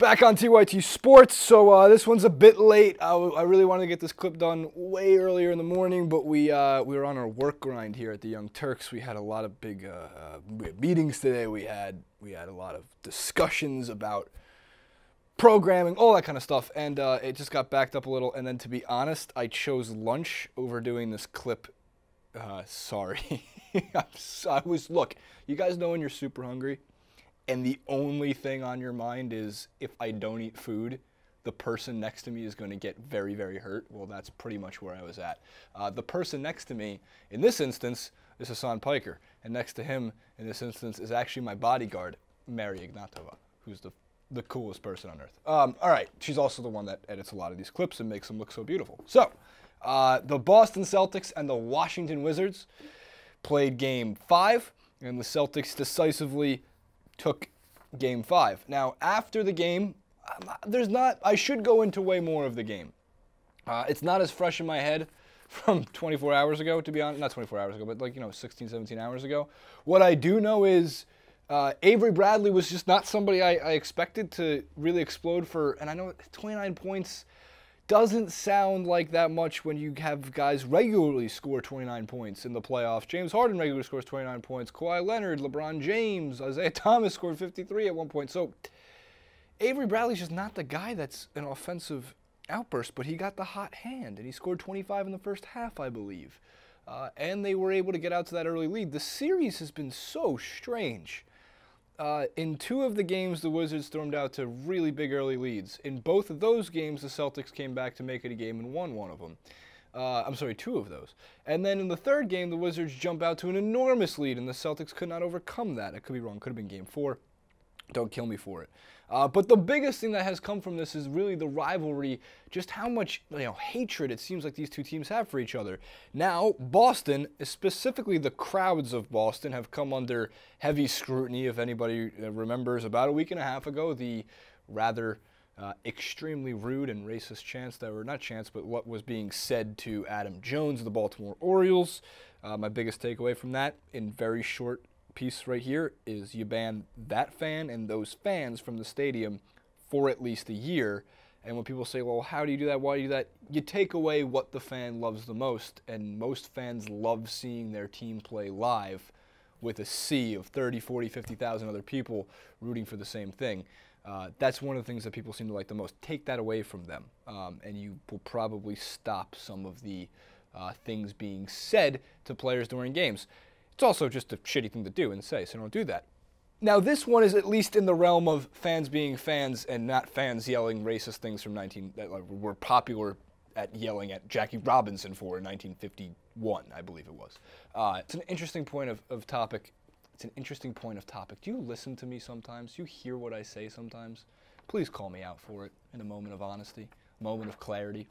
Back on TYT Sports, so this one's a bit late. I really wanted to get this clip done way earlier in the morning, but we were on our work grind here at the Young Turks. We had a lot of big meetings today. We had a lot of discussions about programming, all that kind of stuff, and it just got backed up a little. And then, to be honest, I chose lunch over doing this clip. Sorry. Look, you guys know when you're super hungry and the only thing on your mind is, if I don't eat food, the person next to me is going to get very, very hurt. Well, that's pretty much where I was at. The person next to me, in this instance, is Hassan Piker. And next to him, in this instance, is actually my bodyguard, Mary Ignatova, who's the coolest person on earth. All right, she's also the one that edits a lot of these clips and makes them look so beautiful. So, the Boston Celtics and the Washington Wizards played Game 5, and the Celtics decisively took Game 5. Now, after the game, I should go into way more of the game. It's not as fresh in my head from 24 hours ago, to be honest. Not 24 hours ago, but 16, 17 hours ago. What I do know is Avery Bradley was just not somebody I expected to really explode for, and I know 29 points doesn't sound like that much when you have guys regularly score 29 points in the playoffs. James Harden regularly scores 29 points. Kawhi Leonard, LeBron James, Isaiah Thomas scored 53 at one point. So Avery Bradley's just not the guy that's an offensive outburst, but he got the hot hand, and he scored 25 in the first half, I believe. And they were able to get out to that early lead. The series has been so strange. In 2 of the games, the Wizards stormed out to really big early leads. In both of those games, the Celtics came back to make it a game and won one of them. I'm sorry, 2 of those. And then in the 3rd game, the Wizards jump out to an enormous lead, and the Celtics could not overcome that. I could be wrong. Could have been Game 4. Don't kill me for it. But the biggest thing that has come from this is really the rivalry, just how much hatred it seems like these two teams have for each other. Now, Boston, specifically the crowds of Boston, have come under heavy scrutiny. If anybody remembers, about a week and a half ago, the rather extremely rude and racist chants that were, not chants, but what was being said to Adam Jones of the Baltimore Orioles. My biggest takeaway from that, in very short piece right here, is you ban that fan and those fans from the stadium for at least a year. And when people say, well, how do you do that? Why do you do that? You take away what the fan loves the most, and most fans love seeing their team play live with a sea of 30, 40, 50,000 other people rooting for the same thing. That's one of the things that people seem to like the most. Take that away from them, and you will probably stop some of the things being said to players during games. It's also just a shitty thing to do and say, so don't do that. Now, this one is at least in the realm of fans being fans and not fans yelling racist things from that were popular at yelling at Jackie Robinson for in 1951, I believe it was. It's an interesting point of topic. It's an interesting point of topic. Do you listen to me sometimes? Do you hear what I say sometimes? Please call me out for it in a moment of honesty, a moment of clarity.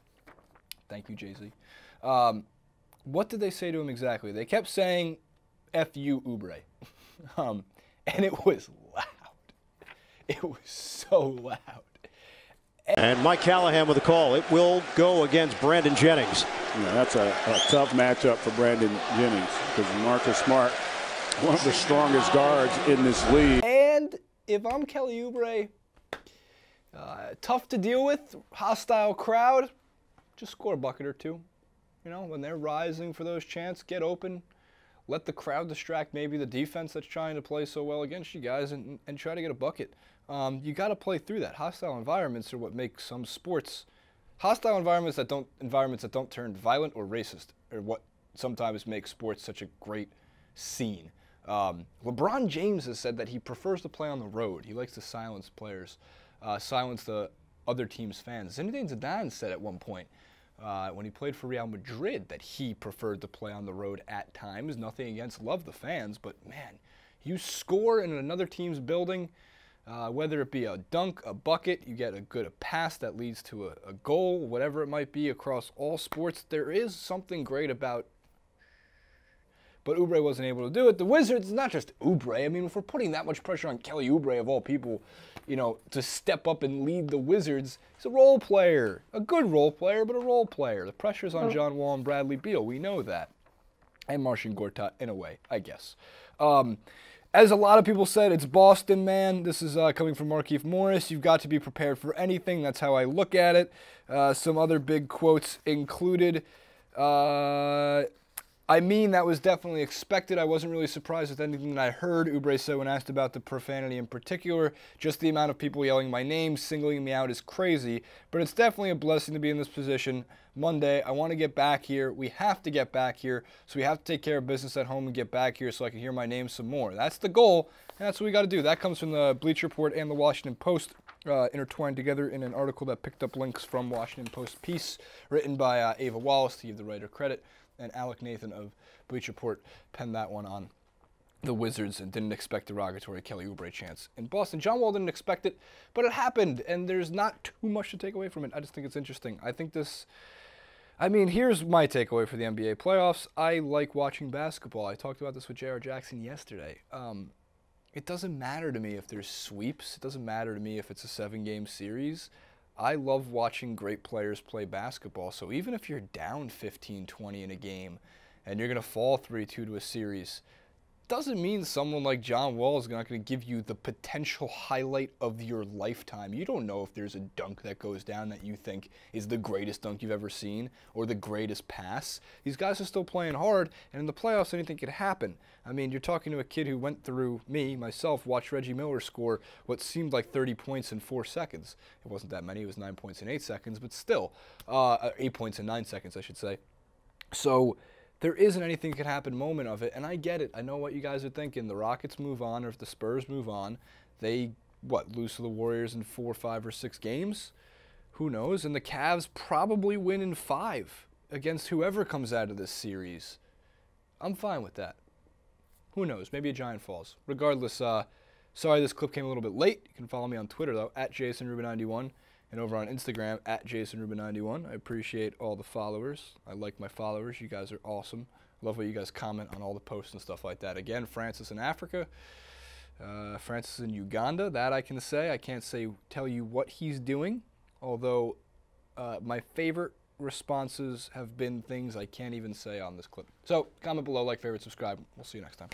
Thank you, Jay-Z. What did they say to him exactly? They kept saying, F you, Oubre. And it was loud. It was so loud. And Mike Callahan with a call. It will go against Brandon Jennings. Yeah, that's a tough matchup for Brandon Jennings, because Marcus Smart, one of the strongest guards in this league. And if I'm Kelly Oubre, tough to deal with, hostile crowd, just score a bucket or two. When they're rising for those chants, get open. Let the crowd distract maybe the defense that's trying to play so well against you guys, and try to get a bucket. You got to play through that. Hostile environments are what make some sports hostile environments that don't turn violent or racist, or what sometimes makes sports such a great scene. LeBron James has said that he prefers to play on the road. He likes to silence players, silence the other team's fans. Zinedine Zidane said at one point, when he played for Real Madrid, that he preferred to play on the road at times. Nothing against, love the fans, but man, you score in another team's building, whether it be a dunk, a bucket, you get a good pass that leads to a goal, whatever it might be across all sports, there is something great about. But Oubre wasn't able to do it. The Wizards, not just Oubre. I mean, if we're putting that much pressure on Kelly Oubre, of all people, to step up and lead the Wizards, he's a role player. A good role player, but a role player. The pressure's on John Wall and Bradley Beal. We know that. And Marcin Gortat, in a way, I guess. As a lot of people said, it's Boston, man. This is coming from Markieff Morris. You've got to be prepared for anything. That's how I look at it. Some other big quotes included. I mean, that was definitely expected. I wasn't really surprised with anything that I heard. Oubre said when asked about the profanity in particular, just the amount of people yelling my name, singling me out is crazy. But it's definitely a blessing to be in this position. Monday, I want to get back here. We have to get back here. So we have to take care of business at home and get back here so I can hear my name some more. That's the goal, and that's what we got to do. That comes from the Bleacher Report and the Washington Post, intertwined together in an article that picked up links from Washington Post piece written by Ava Wallace, to give the writer credit. And Alec Nathan of Bleacher Report penned that one on the Wizards and didn't expect derogatory Kelly Oubre chants in Boston. John Wall didn't expect it, but it happened, and there's not too much to take away from it. I just think it's interesting. Here's my takeaway for the NBA playoffs. I like watching basketball. I talked about this with J.R. Jackson yesterday. It doesn't matter to me if there's sweeps. It doesn't matter to me if it's a 7-game series. I love watching great players play basketball. So even if you're down 15-20 in a game and you're going to fall 3-2 to a series, doesn't mean someone like John Wall is not going to give you the potential highlight of your lifetime. You don't know if there's a dunk that goes down that you think is the greatest dunk you've ever seen or the greatest pass. These guys are still playing hard, and in the playoffs, anything could happen. I mean, you're talking to a kid who went through, myself, watched Reggie Miller score what seemed like 30 points in 4 seconds. It wasn't that many. It was 9 points in 8 seconds, but still, 8 points in 9 seconds, I should say. So there isn't anything that could happen moment of it, and I get it. I know what you guys are thinking. The Rockets move on, or if the Spurs move on, they, lose to the Warriors in 4, 5, or 6 games? Who knows? And the Cavs probably win in 5 against whoever comes out of this series. I'm fine with that. Who knows? Maybe a giant falls. Regardless, sorry this clip came a little bit late. You can follow me on Twitter, though, at JasonRubin91. And over on Instagram, at JasonRubin91. I appreciate all the followers. I like my followers. You guys are awesome. Love what you guys comment on all the posts and stuff like that. Again, Francis in Africa. Francis in Uganda. That I can say. I can't tell you what he's doing. Although my favorite responses have been things I can't even say on this clip. So comment below, like, favorite, subscribe. We'll see you next time.